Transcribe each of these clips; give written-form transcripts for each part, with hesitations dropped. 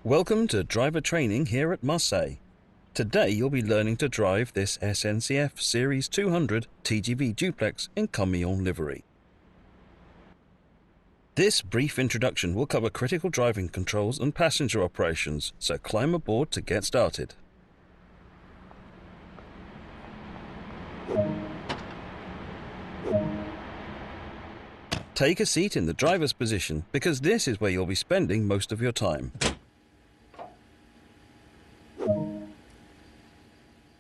Welcome to driver training here at Marseille. Today you'll be learning to drive this SNCF Series 200 TGV Duplex Einführung livery. This brief introduction will cover critical driving controls and passenger operations, so climb aboard to get started. Take a seat in the driver's position because this is where you'll be spending most of your time.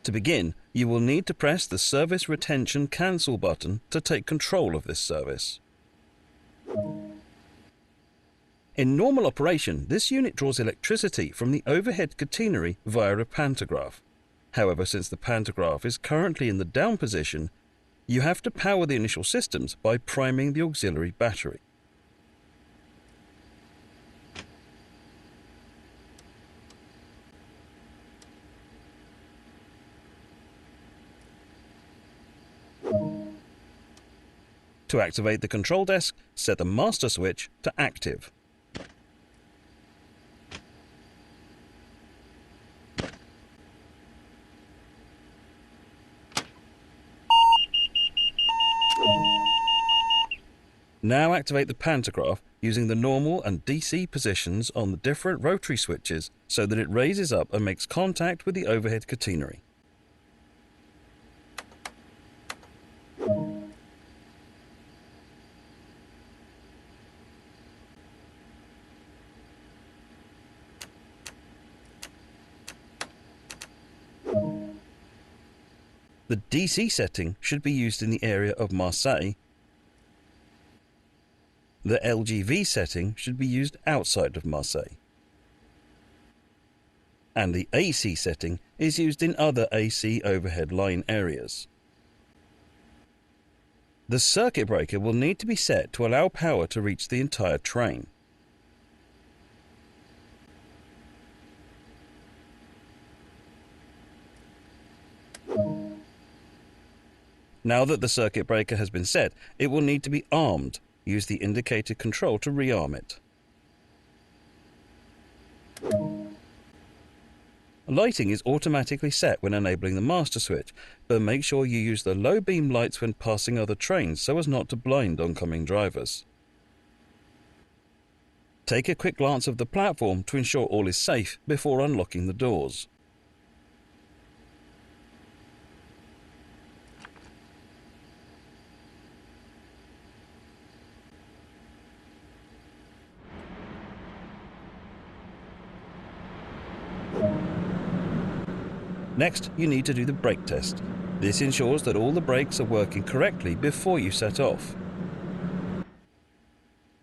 To begin, you will need to press the Service Retention Cancel button to take control of this service. In normal operation, this unit draws electricity from the overhead catenary via a pantograph. However, since the pantograph is currently in the down position, you have to power the initial systems by priming the auxiliary battery. To activate the control desk, set the master switch to active. Now activate the pantograph using the normal and DC positions on the different rotary switches so that it raises up and makes contact with the overhead catenary. The DC setting should be used in the area of Marseille. The LGV setting should be used outside of Marseille. And the AC setting is used in other AC overhead line areas. The circuit breaker will need to be set to allow power to reach the entire train. Now that the circuit breaker has been set, it will need to be armed. Use the indicator control to rearm it. Lighting is automatically set when enabling the master switch, but make sure you use the low beam lights when passing other trains so as not to blind oncoming drivers. Take a quick glance of the platform to ensure all is safe before unlocking the doors. Next, you need to do the brake test. This ensures that all the brakes are working correctly before you set off.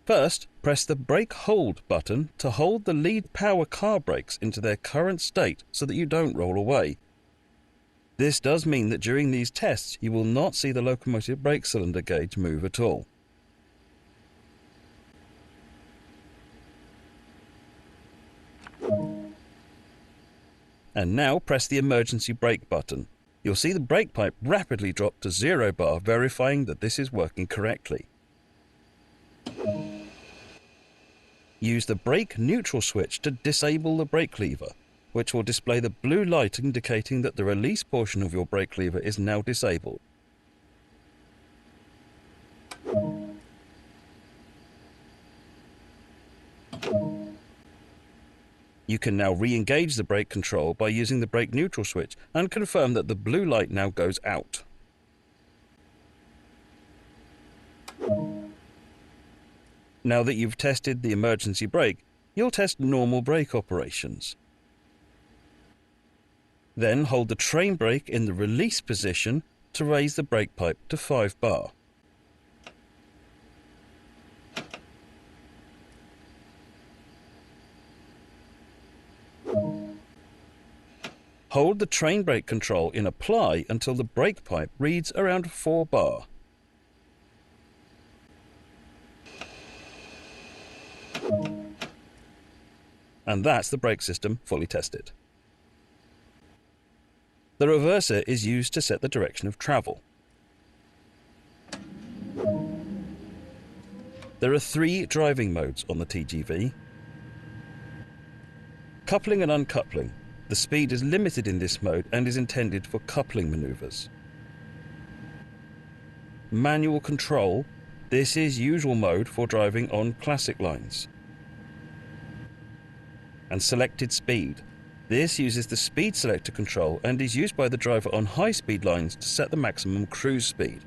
First, press the brake hold button to hold the lead power car brakes into their current state so that you don't roll away. This does mean that during these tests you will not see the locomotive brake cylinder gauge move at all. And now press the emergency brake button. You'll see the brake pipe rapidly drop to 0 bar, verifying that this is working correctly. Use the brake neutral switch to disable the brake lever, which will display the blue light indicating that the release portion of your brake lever is now disabled. You can now re-engage the brake control by using the brake neutral switch and confirm that the blue light now goes out. Now that you've tested the emergency brake, you'll test normal brake operations. Then hold the train brake in the release position to raise the brake pipe to 5 bar. Hold the train brake control in apply until the brake pipe reads around 4 bar. And that's the brake system fully tested. The reverser is used to set the direction of travel. There are 3 driving modes on the TGV. Coupling and uncoupling. The speed is limited in this mode and is intended for coupling maneuvers. Manual control. This is usual mode for driving on classic lines. And selected speed. This uses the speed selector control and is used by the driver on high-speed lines to set the maximum cruise speed.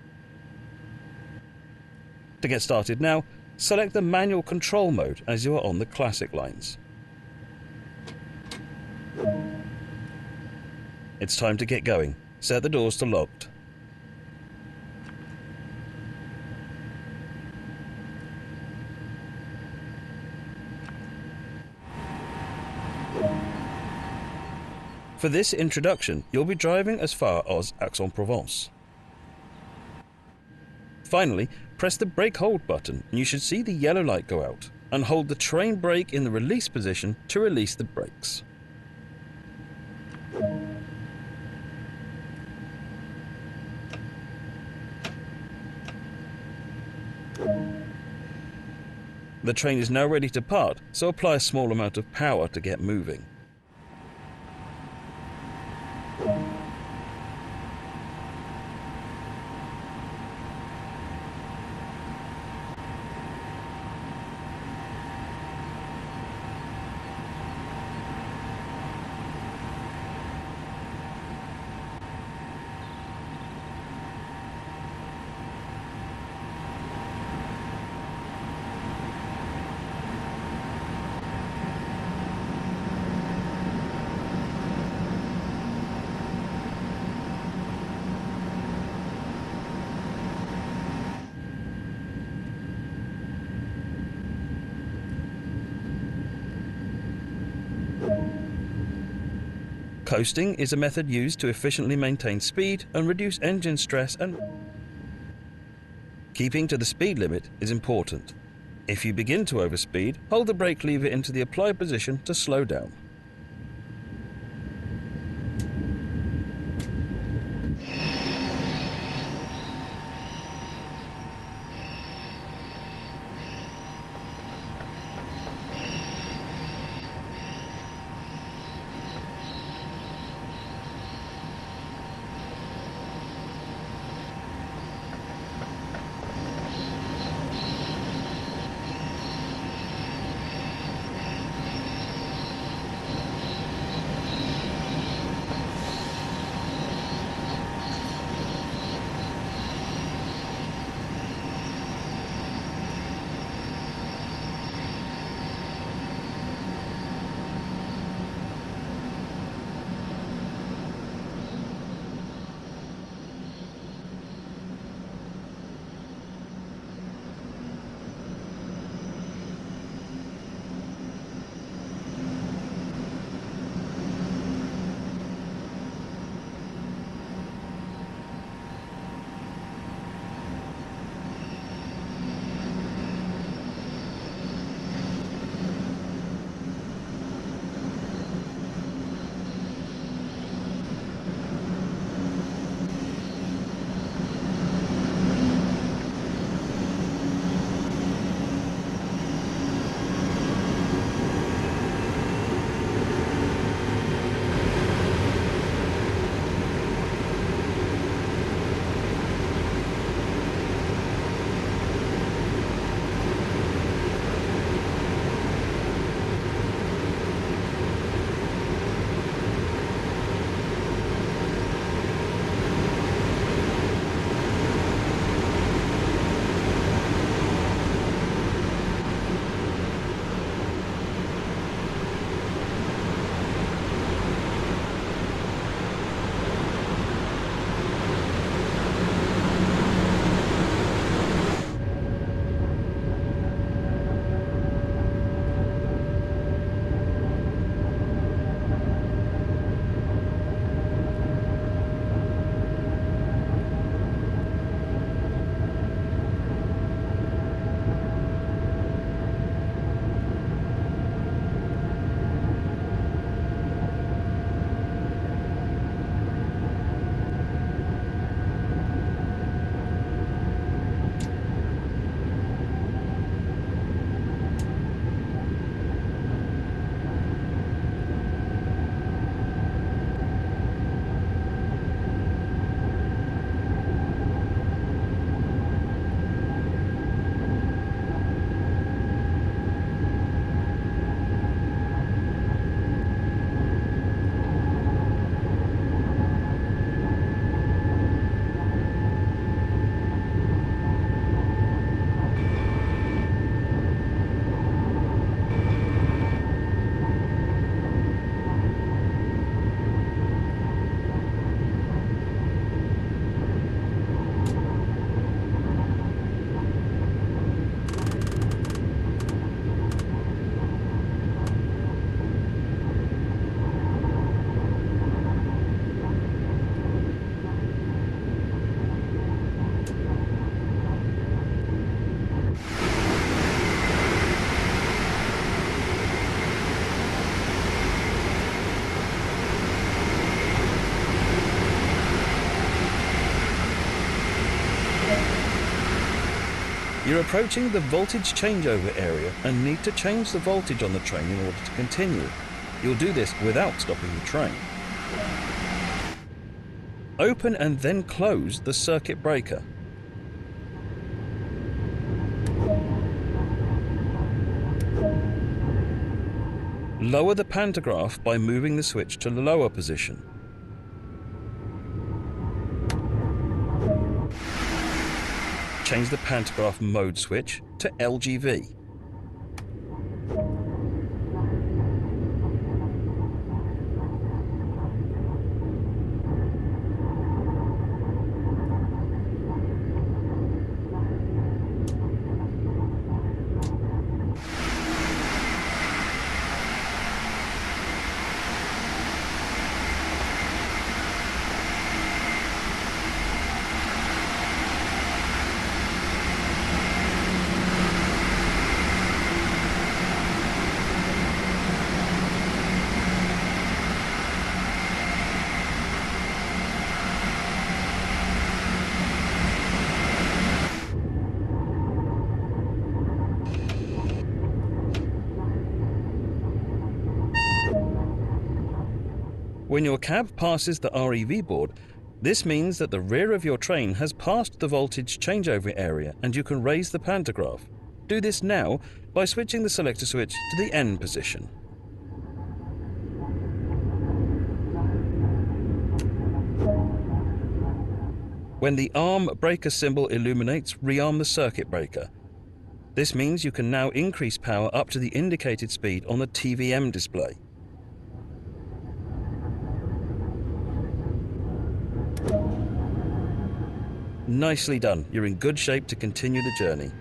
To get started now, select the manual control mode as you are on the classic lines. It's time to get going. Set the doors to locked. For this introduction, you'll be driving as far as Aix-en-Provence. Finally, press the brake hold button and you should see the yellow light go out, and hold the train brake in the release position to release the brakes. The train is now ready to part, so apply a small amount of power to get moving. Coasting is a method used to efficiently maintain speed and reduce engine stress, and keeping to the speed limit is important. If you begin to overspeed, hold the brake lever into the applied position to slow down. You're approaching the voltage changeover area and need to change the voltage on the train in order to continue. You'll do this without stopping the train. Open and then close the circuit breaker. Lower the pantograph by moving the switch to the lower position. Change the pantograph mode switch to LGV. When your cab passes the REV board, this means that the rear of your train has passed the voltage changeover area and you can raise the pantograph. Do this now by switching the selector switch to the N position. When the arm breaker symbol illuminates, rearm the circuit breaker. This means you can now increase power up to the indicated speed on the TVM display. Nicely done. You're in good shape to continue the journey.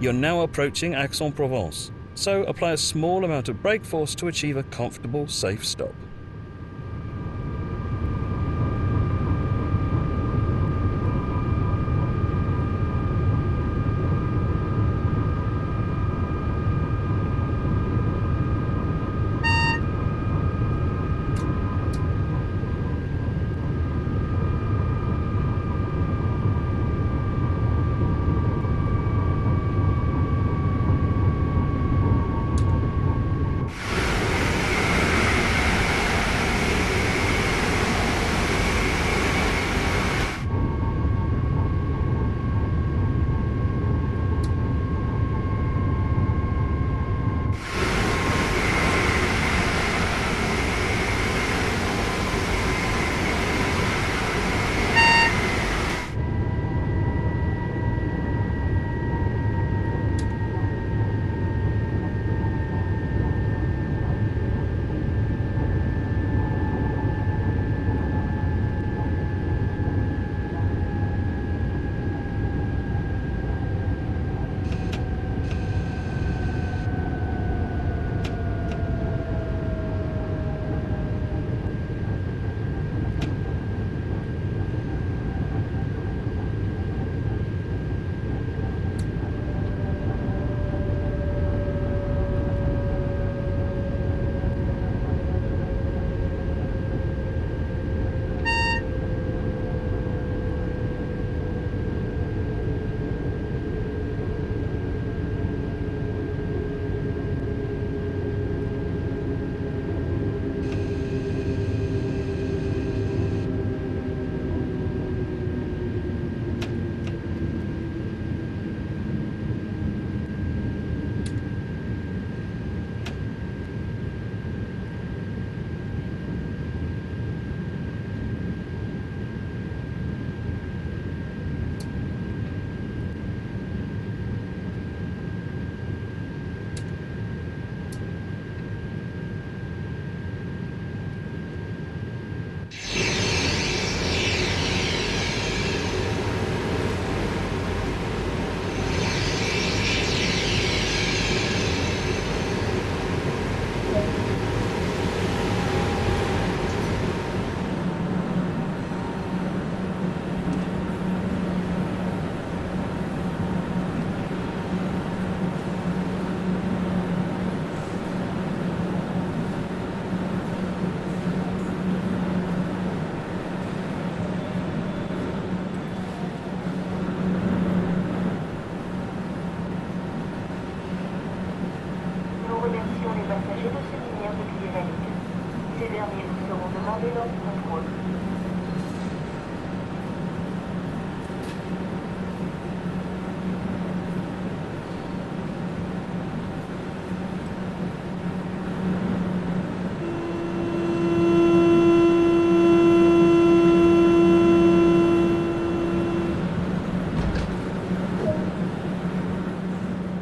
You're now approaching Aix-en-Provence, so apply a small amount of brake force to achieve a comfortable, safe stop.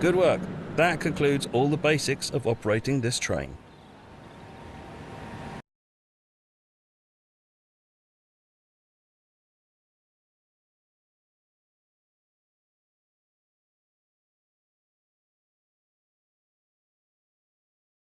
Good work. That concludes all the basics of operating this train.